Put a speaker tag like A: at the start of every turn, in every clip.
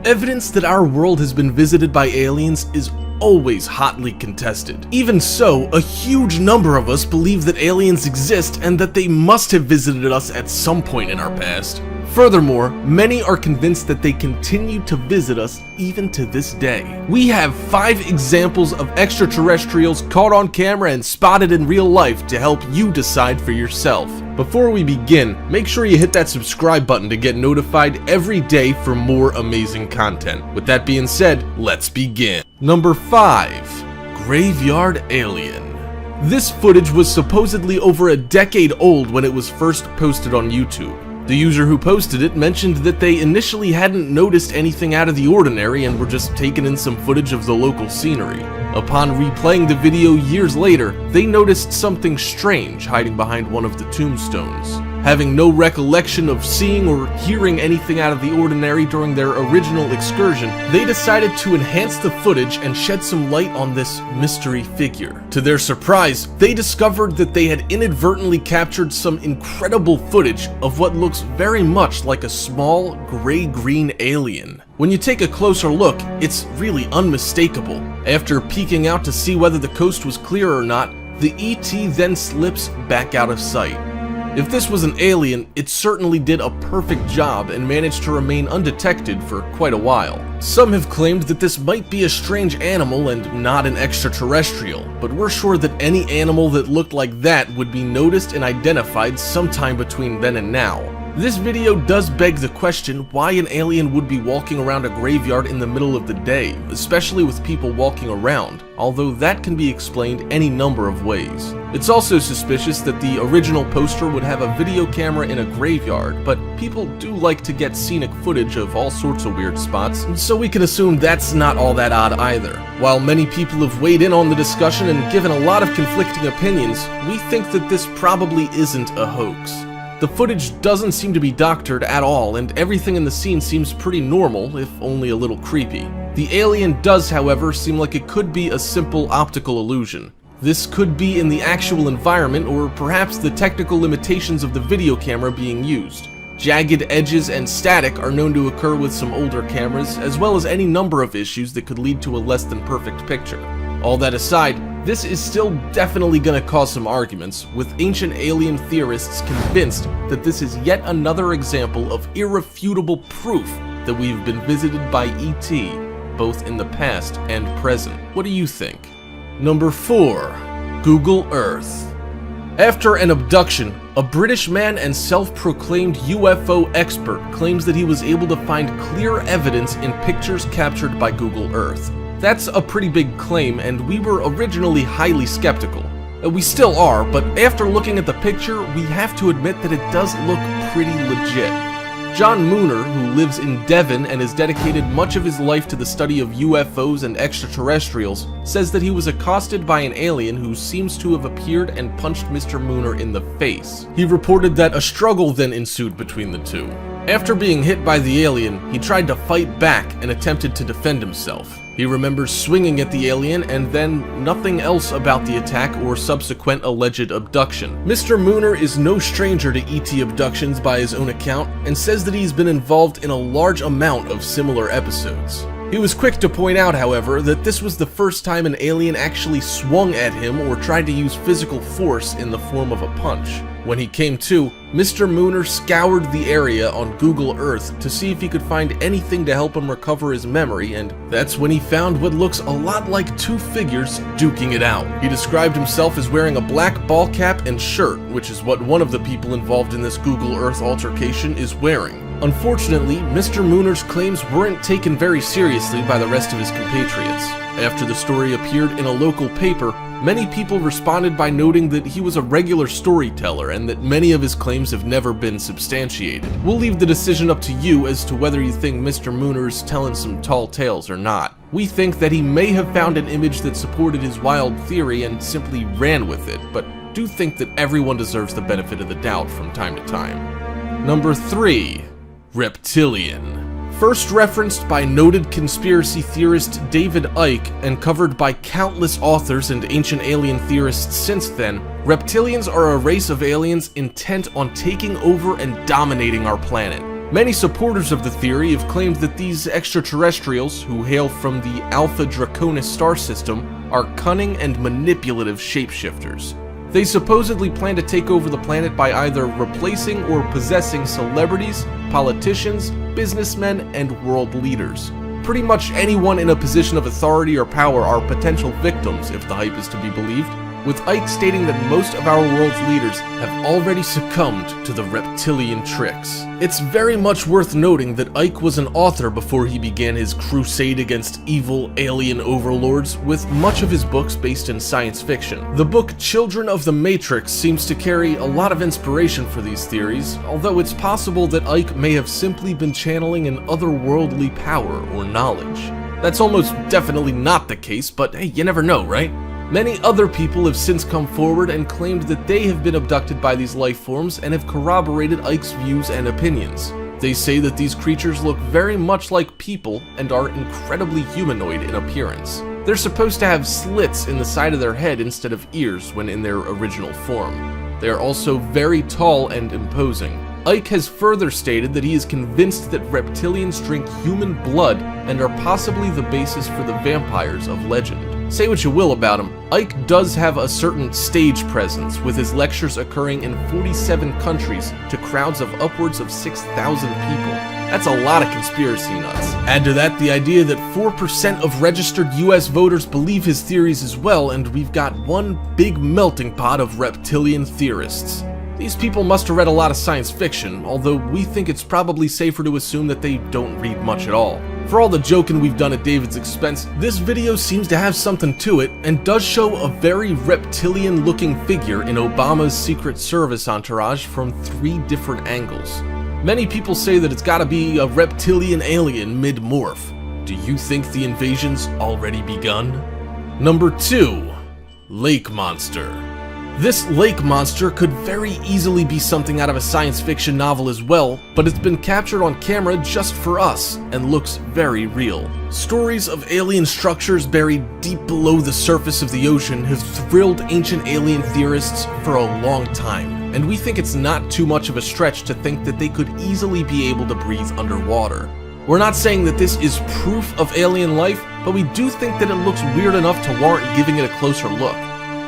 A: Evidence that our world has been visited by aliens is always hotly contested. Even so, a huge number of us believe that aliens exist and that they must have visited us at some point in our past. Furthermore, many are convinced that they continue to visit us even to this day. We have 5 examples of extraterrestrials caught on camera and spotted in real life to help you decide for yourself. Before we begin, make sure you hit that subscribe button to get notified every day for more amazing content. With that being said, let's begin. Number 5. Graveyard Alien. This footage was supposedly over a decade old when it was first posted on YouTube. The user who posted it mentioned that they initially hadn't noticed anything out of the ordinary and were just taking in some footage of the local scenery. Upon replaying the video years later, they noticed something strange hiding behind one of the tombstones. Having no recollection of seeing or hearing anything out of the ordinary during their original excursion, they decided to enhance the footage and shed some light on this mystery figure. To their surprise, they discovered that they had inadvertently captured some incredible footage of what looks very much like a small gray-green alien. When you take a closer look, it's really unmistakable. After peeking out to see whether the coast was clear or not, the ET then slips back out of sight. If this was an alien, it certainly did a perfect job and managed to remain undetected for quite a while. Some have claimed that this might be a strange animal and not an extraterrestrial, but we're sure that any animal that looked like that would be noticed and identified sometime between then and now. This video does beg the question why an alien would be walking around a graveyard in the middle of the day, especially with people walking around, although that can be explained any number of ways. It's also suspicious that the original poster would have a video camera in a graveyard, but people do like to get scenic footage of all sorts of weird spots, so we can assume that's not all that odd either. While many people have weighed in on the discussion and given a lot of conflicting opinions, we think that this probably isn't a hoax. The footage doesn't seem to be doctored at all, and everything in the scene seems pretty normal, if only a little creepy. The alien does, however, seem like it could be a simple optical illusion. This could be in the actual environment, or perhaps the technical limitations of the video camera being used. Jagged edges and static are known to occur with some older cameras, as well as any number of issues that could lead to a less than perfect picture. All that aside, this is still definitely gonna cause some arguments, with ancient alien theorists convinced that this is yet another example of irrefutable proof that we've been visited by ET, both in the past and present. What do you think? Number 4. Google Earth. After an abduction, a British man and self-proclaimed UFO expert claims that he was able to find clear evidence in pictures captured by Google Earth. That's a pretty big claim, and we were originally highly skeptical. We still are, but after looking at the picture, we have to admit that it does look pretty legit. John Mooner, who lives in Devon and has dedicated much of his life to the study of UFOs and extraterrestrials, says that he was accosted by an alien who seems to have appeared and punched Mr. Mooner in the face. He reported that a struggle then ensued between the two. After being hit by the alien, he tried to fight back and attempted to defend himself. He remembers swinging at the alien and then nothing else about the attack or subsequent alleged abduction. Mr. Mooner is no stranger to ET abductions by his own account and says that he's been involved in a large amount of similar episodes. He was quick to point out, however, that this was the first time an alien actually swung at him or tried to use physical force in the form of a punch. When he came to, Mr. Mooner scoured the area on Google Earth to see if he could find anything to help him recover his memory, and that's when he found what looks a lot like 2 figures duking it out. He described himself as wearing a black ball cap and shirt, which is what one of the people involved in this Google Earth altercation is wearing. Unfortunately, Mr. Mooner's claims weren't taken very seriously by the rest of his compatriots. After the story appeared in a local paper, many people responded by noting that he was a regular storyteller and that many of his claims have never been substantiated. We'll leave the decision up to you as to whether you think Mr. Mooner's telling some tall tales or not. We think that he may have found an image that supported his wild theory and simply ran with it, but do think that everyone deserves the benefit of the doubt from time to time. Number 3. Reptilian. First referenced by noted conspiracy theorist David Icke and covered by countless authors and ancient alien theorists since then, reptilians are a race of aliens intent on taking over and dominating our planet. Many supporters of the theory have claimed that these extraterrestrials, who hail from the Alpha Draconis star system, are cunning and manipulative shapeshifters. They supposedly plan to take over the planet by either replacing or possessing celebrities, politicians, businessmen, and world leaders. Pretty much anyone in a position of authority or power are potential victims, if the hype is to be believed, with Ike stating that most of our world's leaders have already succumbed to the reptilian tricks. It's very much worth noting that Ike was an author before he began his crusade against evil alien overlords, with much of his books based in science fiction. The book Children of the Matrix seems to carry a lot of inspiration for these theories, although it's possible that Ike may have simply been channeling an otherworldly power or knowledge. That's almost definitely not the case, but hey, you never know, right? Many other people have since come forward and claimed that they have been abducted by these life forms and have corroborated Ike's views and opinions. They say that these creatures look very much like people and are incredibly humanoid in appearance. They're supposed to have slits in the side of their head instead of ears when in their original form. They are also very tall and imposing. Ike has further stated that he is convinced that reptilians drink human blood and are possibly the basis for the vampires of legend. Say what you will about him, Ike does have a certain stage presence, with his lectures occurring in 47 countries to crowds of upwards of 6,000 people. That's a lot of conspiracy nuts. Add to that the idea that 4% of registered US voters believe his theories as well, and we've got one big melting pot of reptilian theorists. These people must have read a lot of science fiction, although we think it's probably safer to assume that they don't read much at all. For all the joking we've done at David's expense, this video seems to have something to it, and does show a very reptilian-looking figure in Obama's Secret Service entourage from 3 different angles. Many people say that it's gotta be a reptilian alien mid-morph. Do you think the invasion's already begun? Number 2. Lake Monster. This lake monster could very easily be something out of a science fiction novel as well, but it's been captured on camera just for us, and looks very real. Stories of alien structures buried deep below the surface of the ocean have thrilled ancient alien theorists for a long time, and we think it's not too much of a stretch to think that they could easily be able to breathe underwater. We're not saying that this is proof of alien life, but we do think that it looks weird enough to warrant giving it a closer look.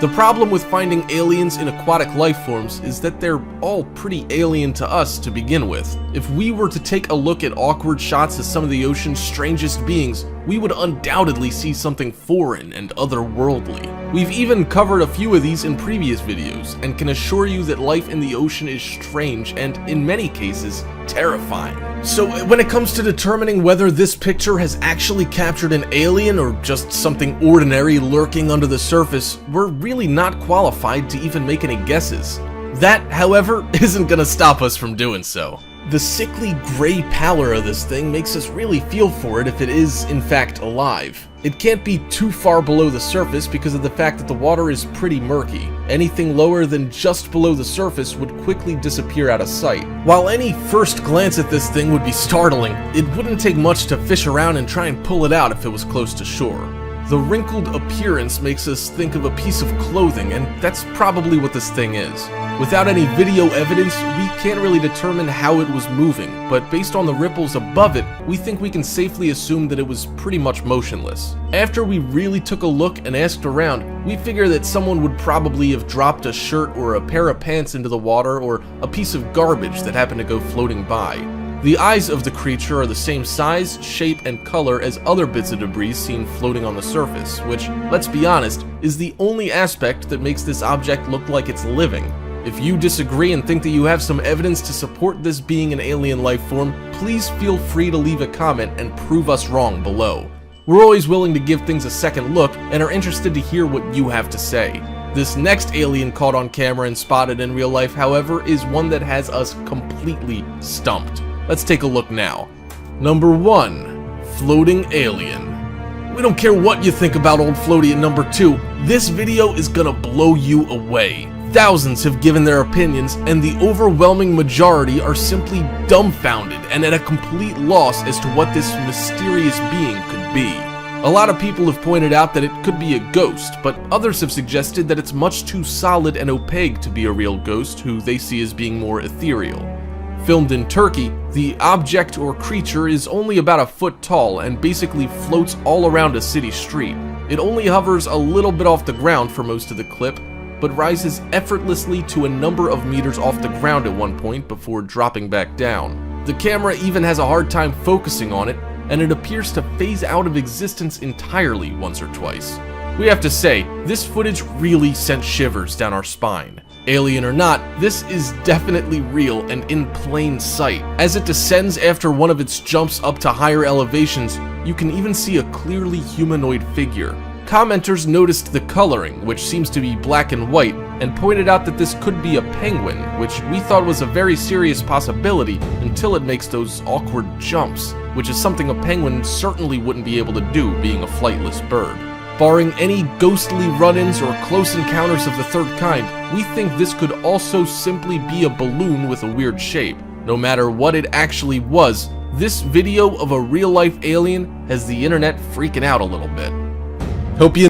A: The problem with finding aliens in aquatic life forms is that they're all pretty alien to us to begin with. If we were to take a look at awkward shots of some of the ocean's strangest beings, we would undoubtedly see something foreign and otherworldly. We've even covered a few of these in previous videos, and can assure you that life in the ocean is strange and, in many cases, terrifying. So when it comes to determining whether this picture has actually captured an alien or just something ordinary lurking under the surface, we're really not qualified to even make any guesses. That, however, isn't gonna stop us from doing so. The sickly gray pallor of this thing makes us really feel for it if it is, in fact, alive. It can't be too far below the surface because of the fact that the water is pretty murky. Anything lower than just below the surface would quickly disappear out of sight. While any first glance at this thing would be startling, it wouldn't take much to fish around and try and pull it out if it was close to shore. The wrinkled appearance makes us think of a piece of clothing, and that's probably what this thing is. Without any video evidence, we can't really determine how it was moving, but based on the ripples above it, we think we can safely assume that it was pretty much motionless. After we really took a look and asked around, we figure that someone would probably have dropped a shirt or a pair of pants into the water, or a piece of garbage that happened to go floating by. The eyes of the creature are the same size, shape, and color as other bits of debris seen floating on the surface, which, let's be honest, is the only aspect that makes this object look like it's living. If you disagree and think that you have some evidence to support this being an alien life form, please feel free to leave a comment and prove us wrong below. We're always willing to give things a second look and are interested to hear what you have to say. This next alien caught on camera and spotted in real life, however, is one that has us completely stumped. Let's take a look now. Number 1. Floating Alien. We don't care what you think about old Floaty at number 2, this video is gonna blow you away. Thousands have given their opinions, and the overwhelming majority are simply dumbfounded and at a complete loss as to what this mysterious being could be. A lot of people have pointed out that it could be a ghost, but others have suggested that it's much too solid and opaque to be a real ghost who they see as being more ethereal. Filmed in Turkey, the object or creature is only about a foot tall and basically floats all around a city street. It only hovers a little bit off the ground for most of the clip, but rises effortlessly to a number of meters off the ground at one point before dropping back down. The camera even has a hard time focusing on it, and it appears to phase out of existence entirely once or twice. We have to say, this footage really sent shivers down our spine. Alien or not, this is definitely real and in plain sight. As it descends after one of its jumps up to higher elevations, you can even see a clearly humanoid figure. Commenters noticed the coloring, which seems to be black and white, and pointed out that this could be a penguin, which we thought was a very serious possibility until it makes those awkward jumps, which is something a penguin certainly wouldn't be able to do, being a flightless bird. Barring any ghostly run-ins or close encounters of the third kind, we think this could also simply be a balloon with a weird shape. No matter what it actually was, this video of a real-life alien has the internet freaking out a little bit. Hope you